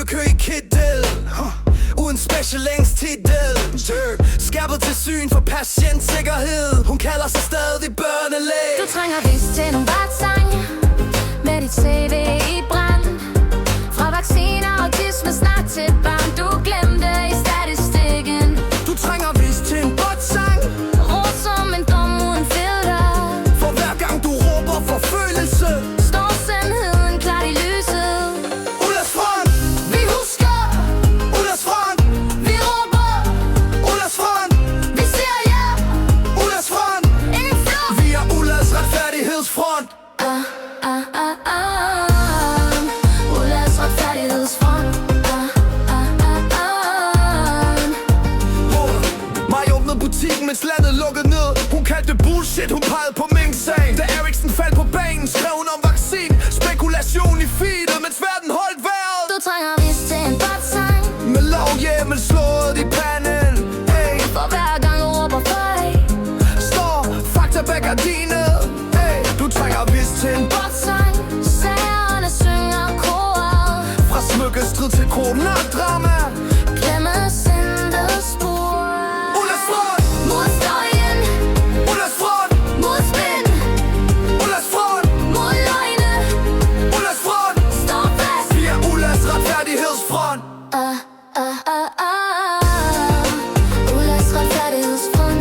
vil køre i kittel uden specialenstitel. Skærpet til syn for patientsikkerhed. Hun kalder sig stadig børnelæge. Du trænger vist til nogle vagtsang med dit CV i brand. Fra vacciner og autisme snart til barn. Du glemte i statistikken. Du trænger vist til en botsang. Rå som en dom uden filter. For hver gang du råber forfølgelse, står sandheden klart i lyset. Ullers front, Vi husker, Ullers front, vi råber, Ullers front, vi siger ja. Ullers front. Ingen flugt. Vi er Ullers retfærdighedsfront. Ullas retfærdighedsfront. Mig åbnede butikken, mens landet lukkede ned. Hun kaldte det bullshit, hun pegede på Mink-sagen. Da Eriksen faldt på banen, skrev hun om vaccin. Spekulation i feedet, mens verden holdt vejret. Du trænger vist til en botsang. Med lovhjemmel slået i panden. Hey, For hver gang du råber fej. står fakta bag gardinet. Hey, du trænger vist til en Botsang. Sagerne synger koret. fra smykkestrid til coronadrama. Glemmes intet spor. Ullers front, Mod støjen. Ullers front, Mod spænd. Ullers front, Mod løgne. Ullers front. Stå fast. Vi er Ullers retfærdighedsfront. Ullas retfærdighedsfront.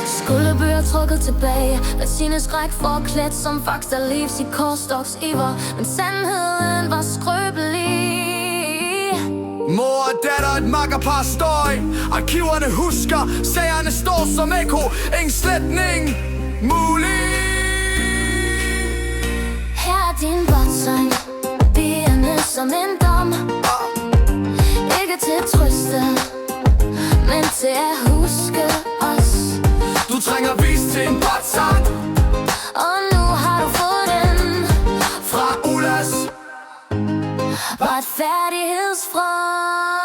Skulderbøger trukket tilbage. Vaccineskræk forklædt som Fakta Leaves i korstoks iver. Men sandheden var skrøbelig. Mor og datter, et makkerpar støj. Arkiverne husker, sagerne står som ekko. Ingen sletning mulig. Her er din botsang. Bierne som en dom. Ikke til at trøste, men til at huske os. Du trænger vist til en botsang Og nu har du fået den fra Ullers. retfærdighedsfront.